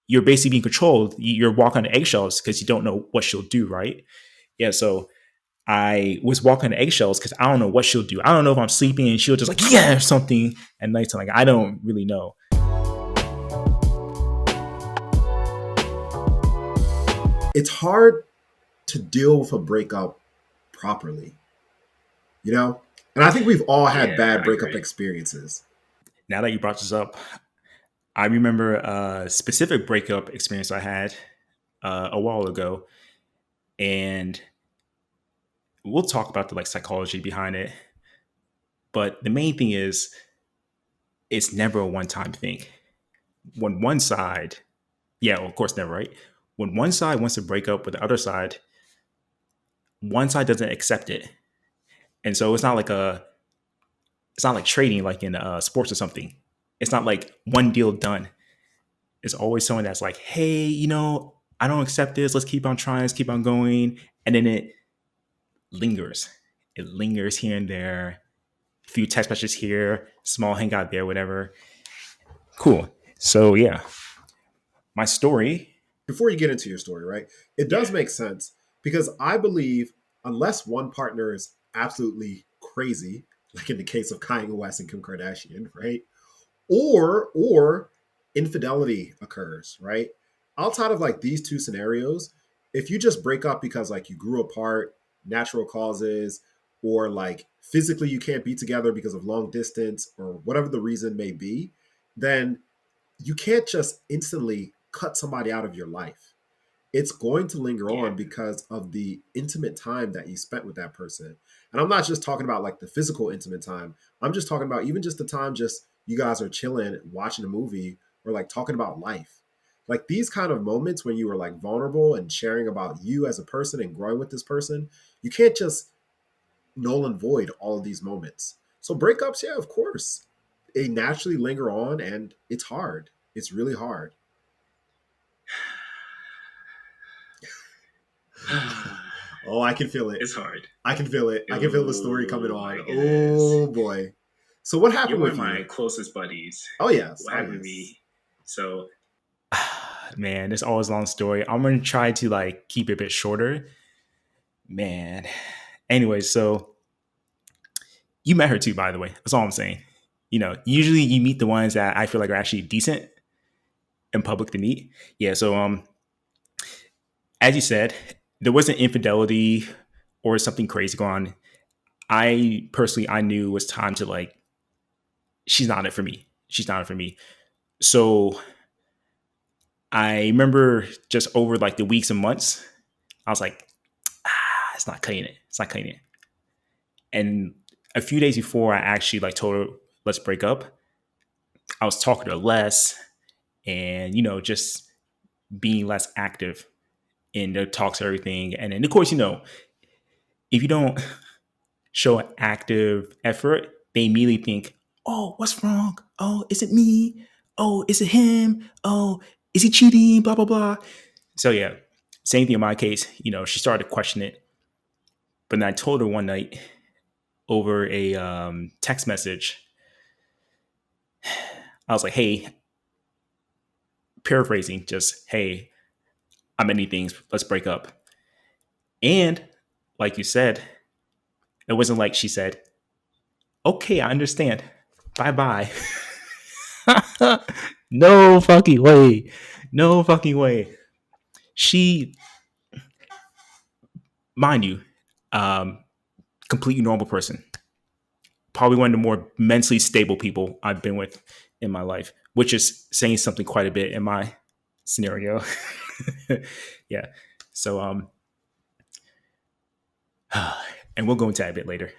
you're basically being controlled. You're walking on eggshells because you don't know what she'll do, right? Yeah, so I was walking on eggshells because I don't know what she'll do. I don't know if I'm sleeping and she'll just like yeah or something at nighttime. Like I don't really know. It's hard to deal with a breakup properly, you know? And I think we've all had Yeah, bad I breakup agree. experiences. Now that you brought this up, I remember a specific breakup experience I had a while ago, and we'll talk about the like psychology behind it. But the main thing is, it's never a one time thing. When one side, yeah, well, of course, never, right? When one side wants to break up with the other side, one side doesn't accept it, and so it's not like trading like in sports or something. It's not like one deal done. It's always someone that's like, hey, I don't accept this. Let's keep on trying. Let's keep on going, and then it lingers. It lingers here and there. A few text messages here, small hangout there, whatever. Cool. So yeah, my story. Before you get into your story, right? It does Yeah. make sense because I believe unless one partner is absolutely crazy, like in the case of Kanye West and Kim Kardashian, right? Or infidelity occurs, right? Outside of like these two scenarios, if you just break up because like you grew apart, natural causes, or like physically you can't be together because of long distance or whatever the reason may be, then you can't just instantly cut somebody out of your life. It's going to linger Yeah. on because of the intimate time that you spent with that person. And I'm not just talking about like the physical intimate time. I'm just talking about even just the time just you guys are chilling, watching a movie, or like talking about life. Like these kind of moments when you were like vulnerable and sharing about you as a person and growing with this person, you can't just null and void all of these moments. So breakups, yeah, of course, they naturally linger on and it's hard. It's really hard. Oh, I can feel it. It's hard. I can feel it. I can feel the story coming Oh on. my goodness. Oh boy. So what You're happened one of with my you? closest buddies. Oh yes. What Oh happened to yes. me? So Man, it's always a long story. I'm gonna try to like keep it a bit shorter. Man. Anyway, so you met her too, by the way. That's all I'm saying. Usually you meet the ones that I feel like are actually decent in public to meet. Yeah, so as you said, there wasn't infidelity or something crazy going on. I personally I knew it was time to like she's not it for me. She's not it for me. So I remember just over like the weeks and months, I was like, it's not cutting it. It's not cutting it. And a few days before I actually like told her let's break up, I was talking to her less and just being less active in the talks and everything. And then of course, if you don't show an active effort, they immediately think, oh, what's wrong? Oh, is it me? Oh, is it him? Oh, is he cheating? Blah, blah, blah. So, yeah, same thing in my case. She started to question it. But then I told her one night over a text message, I was like, hey, paraphrasing, just, hey, I'm ending things. Let's break up. And like you said, it wasn't like she said, okay, I understand. Bye bye. No fucking way. No fucking way. She, mind you, um, completely normal person. Probably one of the more mentally stable people I've been with in my life, which is saying something quite a bit in my scenario. Yeah. So, and we'll go into that a bit later.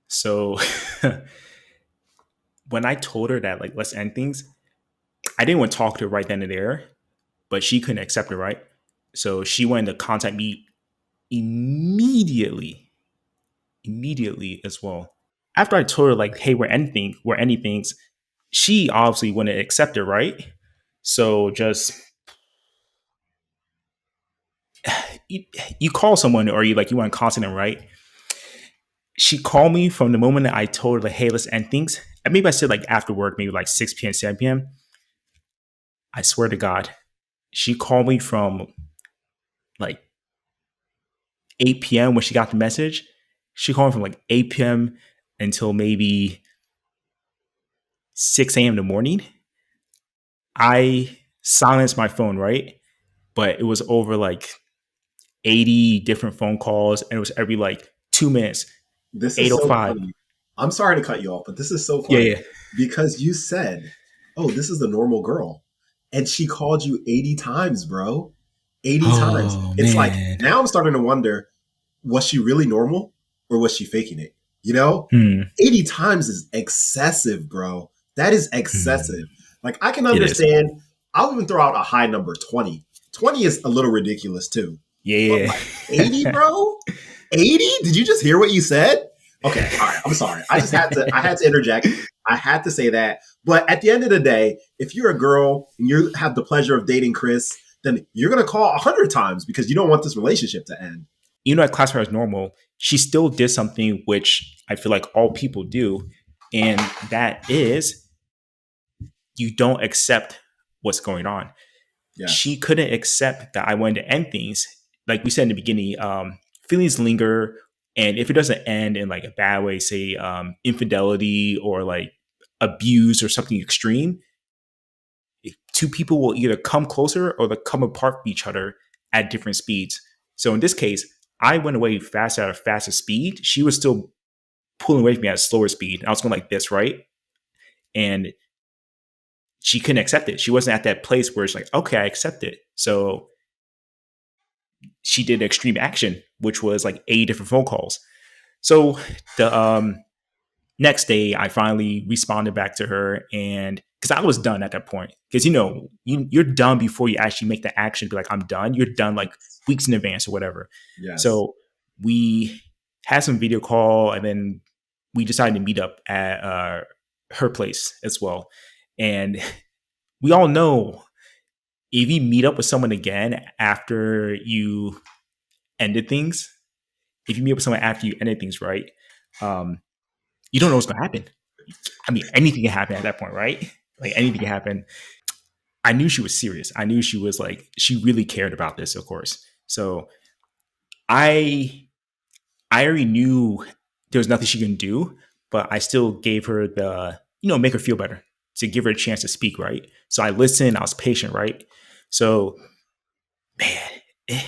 So, when I told her that, like, let's end things, I didn't want to talk to her right then and there, but she couldn't accept it, right? So she wanted to contact me immediately, immediately as well. After I told her like, "Hey, we're ending things," she obviously wouldn't accept it, right? So just you, you call someone or you want to contact them, right? She called me from the moment that I told her like, "Hey, let's end things." And maybe I said like after work, maybe like 6 p.m., 7 p.m. I swear to God, She called me from like 8 p.m. when she got the message. She called me from like 8 p.m. until maybe 6 a.m. in the morning. I silenced my phone, right? But it was over like 80 different phone calls, and it was every like 2 minutes. This is so 8:05. funny. I'm sorry to cut you off, but this is so Yeah, funny yeah. because you said, "Oh, this is the normal girl," and she called you 80 times, bro. 80 times. Oh It's like man. now I'm starting to wonder, was she really normal or was she faking it? You know, Hmm. 80 times is excessive, bro. That is Hmm. excessive. Like I can It is. understand. I'll even throw out a high number, 20. 20 is a little ridiculous too. But Yeah. like 80, bro? 80? Did you just hear what you said? Okay, all right. I'm sorry. I had to interject. I had to say that. But at the end of the day, if you're a girl and you have the pleasure of dating Chris, then you're gonna call 100 times because you don't want this relationship to end. I classify her as normal. She still did something which I feel like all people do, and that is you don't accept what's going on. She Yes. couldn't accept that I wanted to end things. Like we said in the beginning, feelings linger, and if it doesn't end in like a bad way, say infidelity or like abuse or something extreme, two people will either come closer or they'll come apart from each other at different speeds. So in this case, I went away faster at a faster speed. She was still pulling away from me at a slower speed. I was going like this, right? And she couldn't accept it. She wasn't at that place where it's like, okay, I accept it. So she did extreme action, which was like 8 different phone calls. So the next day, I finally responded back to her, and because I was done at that point, because you're done before you actually make the action. Be like, I'm done. You're done like weeks in advance or whatever. Yes. So we had some video call, and then we decided to meet up at her place as well. And we all know if you meet up with someone again after you ended things, if you meet up with someone after you ended things, right? Um, you don't know what's going to happen. I mean, anything can happen at that point, right? Like anything can happen. I knew she was serious. I knew she was like, she really cared about this, of course. So I, I already knew there was nothing she can do, but I still gave her the, make her feel better to give her a chance to speak, right? So I listened. I was patient, right? So, man, eh,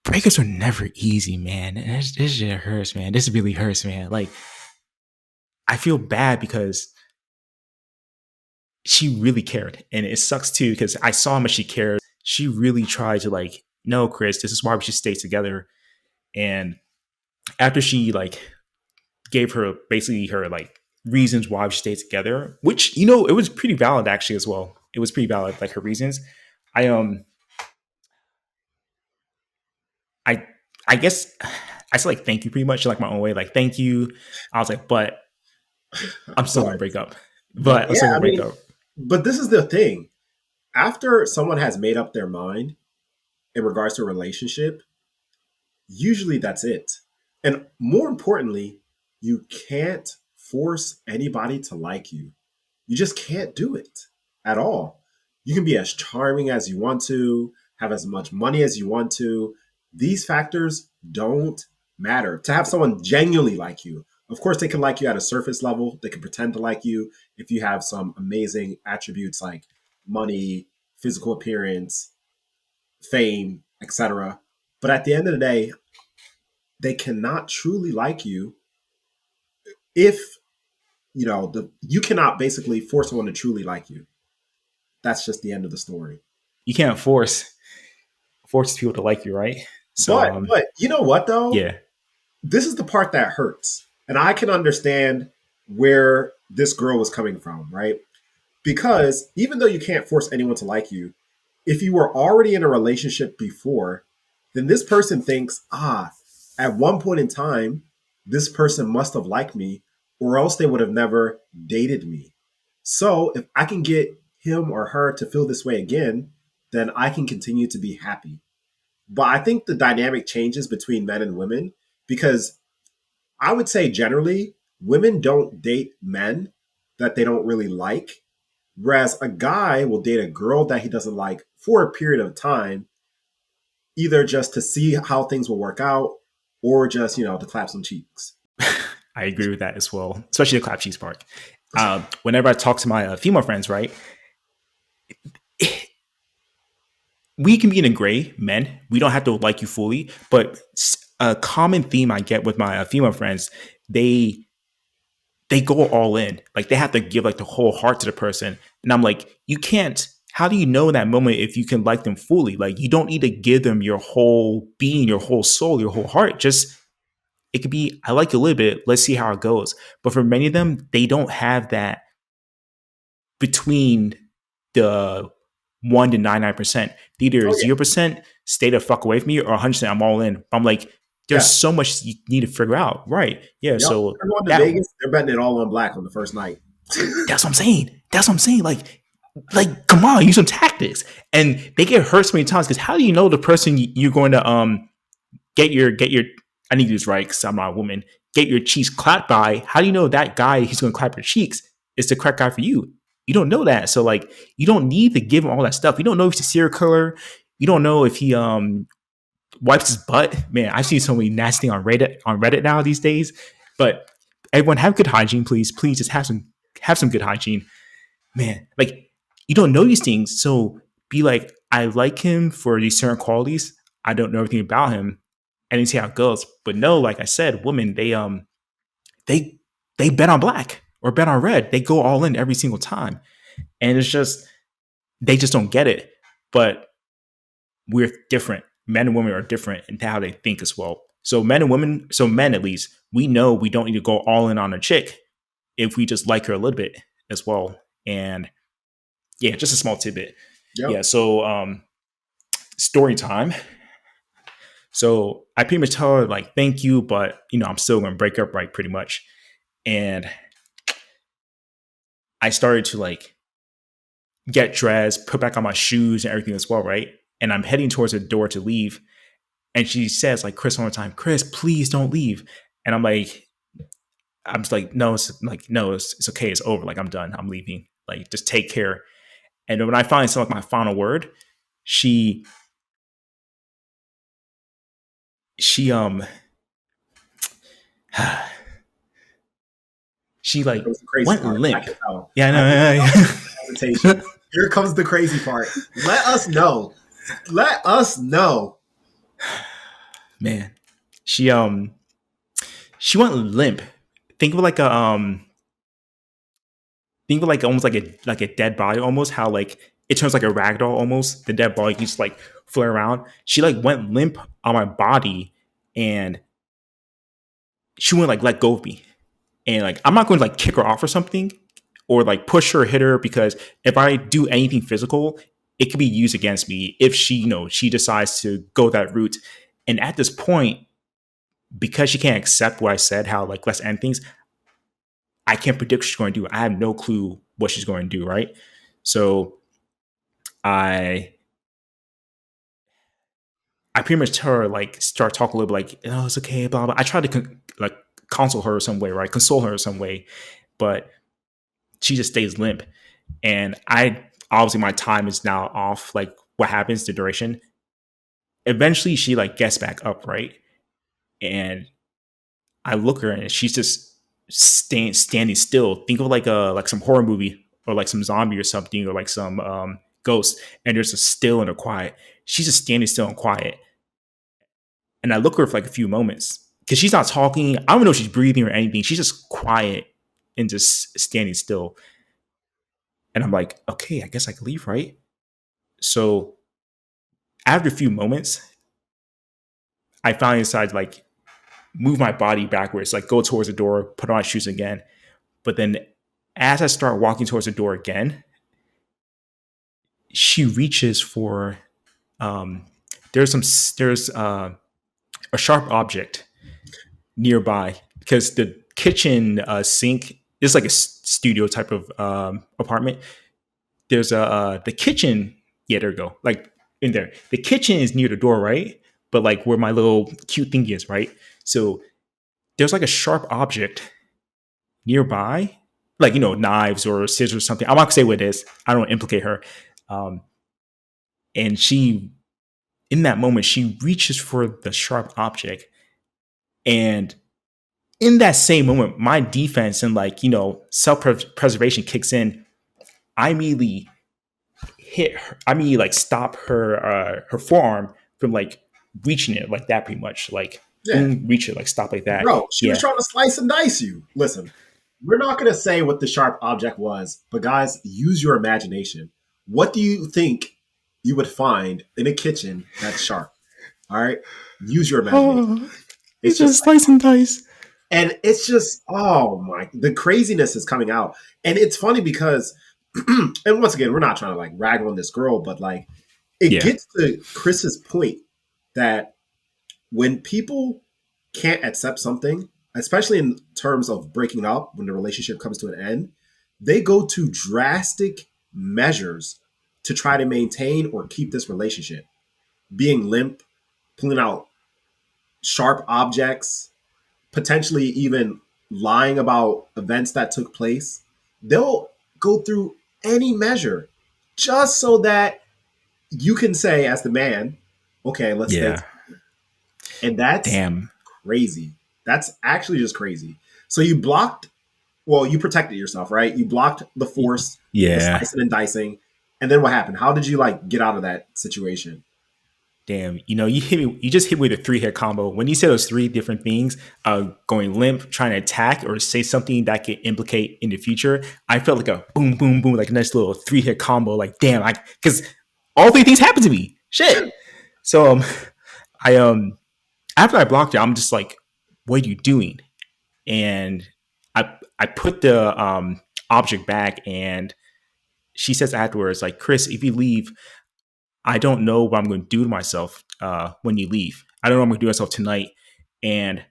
breakups are never easy, man. And this shit hurts, man. This really hurts, man. Like, I feel bad because she really cared. And it sucks too, because I saw how much she cared. She really tried to like, no, Chris, this is why we should stay together. And after she like gave her basically her like reasons why we should stay together, which, it was pretty valid actually as well. It was pretty valid, like her reasons. I I I guess I said like thank you pretty much like my own way. Like thank you. I was like, but I'm still gonna But break up. but But I'm yeah, still gonna I break mean, up. but this is the thing. After someone has made up their mind in regards to a relationship, usually that's it. And more importantly, you can't force anybody to like you. You just can't do it at all. You can be as charming as you want to, have as much money as you want to. These factors don't matter. To have someone genuinely like you, of course, they can like you at a surface level. They can pretend to like you if you have some amazing attributes like money, physical appearance, fame, etc. But at the end of the day, they cannot truly like you if you cannot basically force someone to truly like you. That's just the end of the story. You can't force people to like you, right? So But you know what though? yeah. This is the part that hurts. And I can understand where this girl was coming from, right? Because even though you can't force anyone to like you, if you were already in a relationship before, then this person thinks, at one point in time, this person must have liked me, or else they would have never dated me. So if I can get him or her to feel this way again, then I can continue to be happy. But I think the dynamic changes between men and women because I would say generally, women don't date men that they don't really like. Whereas a guy will date a girl that he doesn't like for a period of time, either just to see how things will work out or just, to clap some cheeks. I agree with that as well, especially the clap cheese part. Whenever I talk to my female friends, right, we can be in a gray, men. We don't have to like you fully, but a common theme I get with my female friends, they go all in. Like they have to give like the whole heart to the person. And I'm like, you can't. How do you know in that moment if you can like them fully? Like you don't need to give them your whole being, your whole soul, your whole heart. Just it could be, I like you a little bit. Let's see how it goes. But for many of them, they don't have that between the 1 to 99%. Either Oh yeah, 0% stay the fuck away from me or 100% I'm all in. I'm like, there's yeah, so much you need to figure out. Right. Yeah. yep. So They're going to that Vegas. They're betting it all on black on the first night. that's what I'm saying. That's what I'm saying. Like, come on, use some tactics. And they get hurt so many times because how do you know the person you're going to get your I need to do this right because I'm not a woman. Get your cheeks clapped by. How do you know that guy who's going to clap your cheeks is the correct guy for you? You don't know that. So like, you don't need to give him all that stuff. You don't know if he's a serial killer. You don't know if he wipes his butt. Man, I've seen so many nasty on Reddit now these days. But everyone have good hygiene, please. Please just have some good hygiene. Man, like you don't know these things. So be like, I like him for these certain qualities. I don't know everything about him and then see how it goes. But no, like I said, women, they they bet on black or bet on red. They go all in every single time. And it's just they just don't get it. But we're different. Men and women are different in how they think as well. So men and women, so men at least, we know we don't need to go all in on a chick if we just like her a little bit as well. And yeah, just a small tidbit. Yeah, Yep. so story time. So I pretty much tell her like thank you, but I'm still gonna break up, right, pretty much. And I started to like get dressed, put back on my shoes and everything as well, right? And I'm heading towards the door to leave. And she says, like, Chris, one more time, Chris, please don't leave. And I'm just like, no, it's okay, it's over. Like, I'm done. I'm leaving. Like, just take care. And when I finally said like my final word, she she she Here like comes the crazy went part. I limp. can tell. Yeah, I I can know. tell Yeah, hesitation. Here comes the crazy part. Let us know. Let us know. man. She went limp. Think of like a think of like almost like a dead body almost. How like it turns like a rag doll almost. The dead body just like flare around. She like went limp on my body, and she wouldn't like let go of me. And like I'm not going to like kick her off or something, or like push her, hit her, because if I do anything physical, it could be used against me if she decides to go that route. And at this point, because she can't accept what I said, how like let's end things, I can't predict what she's going to do. I have no clue what she's going to do, right? So I I pretty much tell her like start talking a little bit like, oh, it's okay, blah blah. I try to like console her some way, right? Console her some way, but she just stays limp. And I obviously my time is now off. Like what happens, the duration. Eventually, she like gets back up, right? And I look at her and she's just standing still. Think of like some horror movie or like some zombie or something or like some ghost. And there's a still and a quiet. She's just standing still and quiet. And I look at her for like a few moments because she's not talking. I don't know if she's breathing or anything. She's just quiet and just standing still. And I'm like, okay, I guess I can leave, right? So after a few moments, I finally decided to like move my body backwards, like go towards the door, put on my shoes again. But then as I start walking towards the door again, she reaches for um there's a sharp object nearby because the kitchen sink is like a studio type of apartment. There's the kitchen. Yeah, there we go. Like in there, the kitchen is near the door, right? But like where my little cute thing is, right? So there's like a sharp object nearby, like knives or scissors or something. I'm not gonna say what it is. I don't implicate her. Um, and she, in that moment, she reaches for the sharp object, and in that same moment, my defense and self preservation kicks in. I immediately hit her. I mean, like stop her forearm from like reaching it like that, pretty much. Like Yeah, boom, reach it, like stop like that. bro, she was Yeah, trying to slice and dice you. Listen, we're not going to say what the sharp object was, but guys, use your imagination. What do you think you would find in a kitchen that's sharp? All right, use your imagination. oh, It's it's just just like, slice and dice. and it's just, oh my, the craziness is coming out, and it's funny because, and once again, we're not trying to like rag on this girl, but like, it Yeah, gets to Chris's point that when people can't accept something, especially in terms of breaking up, when the relationship comes to an end, they go to drastic measures to try to maintain or keep this relationship. Being limp, pulling out sharp objects, potentially even lying about events that took place. They'll go through any measure just so that you can say, as the man, okay, let's stay. yeah. And that's Damn. crazy. That's actually just crazy. So you blocked, well, you protected yourself, right? You blocked the force, the Yeah. slicing and dicing. And then what happened? How did you like get out of that situation? Damn. You hit me. You just hit me with a three-hit combo. When you said those three different things, going limp, trying to attack, or say something that could implicate in the future, I felt like a boom, boom, boom, like a nice little three-hit combo. Like, damn, because all three things happened to me. Shit. So I after I blocked it, I'm just like, what are you doing? And I put the object back, and she says afterwards, like, Chris, if you leave, I don't know what I'm going to do to myself when you leave. I don't know what I'm going to do to myself tonight. And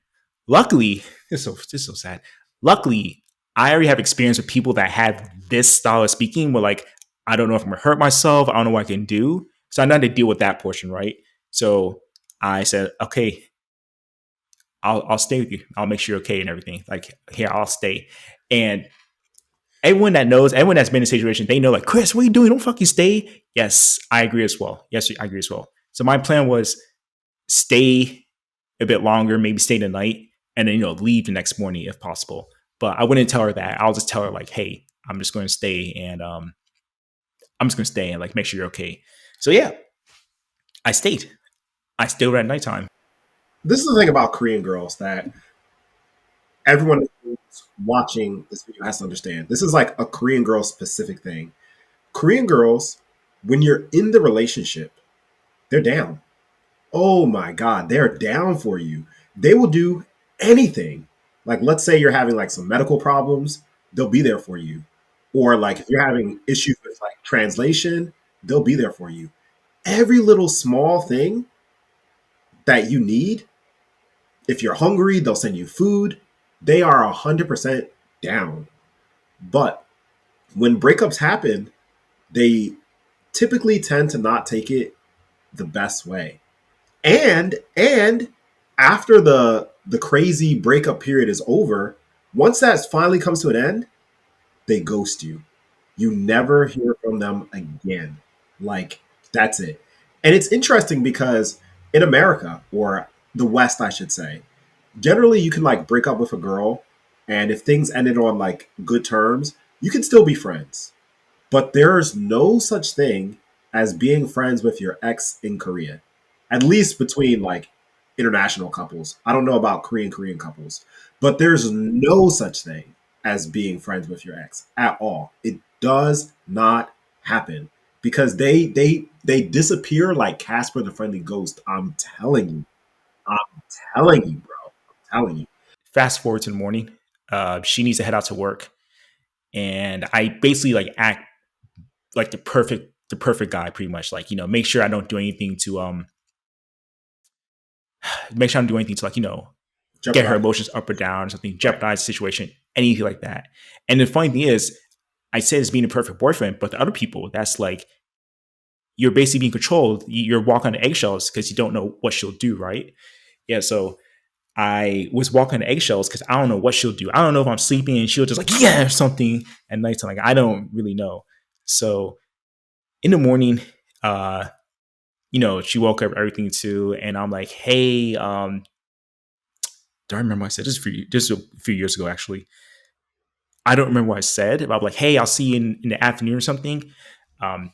luckily, this is so sad. Luckily, I already have experience with people that have this style of speaking where, like, I don't know if I'm going to hurt myself. I don't know what I can do. So I know how to deal with that portion, right? So I said, okay, I'll stay with you. I'll make sure you're okay and everything. Like, here, I'll stay. And everyone that knows, everyone that's been in a situation, they know, like, Chris, what are you doing? Don't fucking stay. Yes, I agree as well. Yes, I agree as well. So my plan was stay a bit longer, maybe stay the night, and then, leave the next morning if possible. But I wouldn't tell her that. I'll just tell her, like, hey, I'm just going to stay, and I'm just going to stay and, like, make sure you're okay. So yeah, I stayed. I stayed at nighttime. This is the thing about Korean girls that everyone who's watching this video has to understand. This is like a Korean girl specific thing. Korean girls, when you're in the relationship, they're down. Oh my God, they're down for you. They will do anything. Like, let's say you're having like some medical problems, they'll be there for you. Or like if you're having issues with like translation, they'll be there for you. Every little small thing that you need, if you're hungry, they'll send you food. They are 100% down. But when breakups happen, they typically tend to not take it the best way. And after the crazy breakup period is over, once that finally comes to an end, they ghost you. You never hear from them again. Like, that's it. And it's interesting because in America, or the West, I should say, generally you can like break up with a girl, and if things ended on like good terms, you can still be friends. But there's no such thing as being friends with your ex in Korea, at least between like international couples. I don't know about Korean couples, but there's no such thing as being friends with your ex at all. It does not happen because they disappear like Casper the Friendly Ghost. I'm telling you. I'm telling you, bro. I'm telling you. Fast forward to the morning. She needs to head out to work, and I basically like act like the perfect guy, pretty much. Like, make sure I don't do anything to make sure I'm doing anything to, like, get her Jeopardize. emotions up or down or something, Right. jeopardize the situation, anything like that. And the funny thing is, I say it's being a perfect boyfriend, but the other people, that's like, you're basically being controlled. You're walking on eggshells because you don't know what she'll do, right? Yeah. So I was walking on eggshells because I don't know what she'll do. I don't know if I'm sleeping and she'll just like, yeah, or something at nighttime. Like, I don't really know. So in the morning, she woke up everything too, and I'm like, hey, do I remember what I said? This a few years ago actually. I don't remember what I said, but I'm like, hey, I'll see you in the afternoon or something. Um,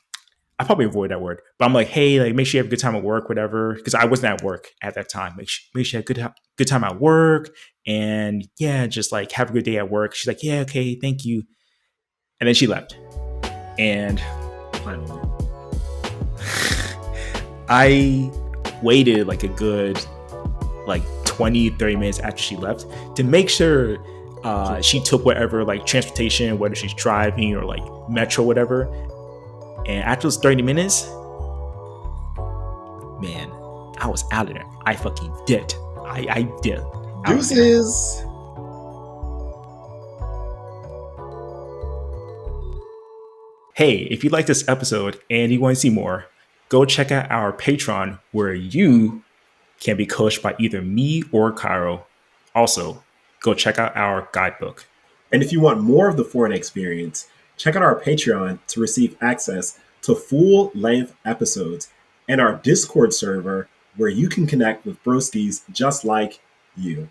I probably avoid that word, but I'm like, hey, like make sure you have a good time at work, whatever, because I wasn't at work at that time. Make sure you have good time at work, and yeah, just like have a good day at work. She's like, yeah, okay, thank you, and then she left, and Finally. I waited like a good like 20, 30 minutes after she left to make sure she took whatever like transportation, whether she's driving or like metro, whatever. And after those 30 minutes, man, I was out of there. I fucking did. I did. Deuces. Hey, if you like this episode and you want to see more, go check out our Patreon where you can be coached by either me or Cairo. Also, go check out our guidebook. And if you want more of the foreign experience, check out our Patreon to receive access to full-length episodes and our Discord server where you can connect with broskiis just like you.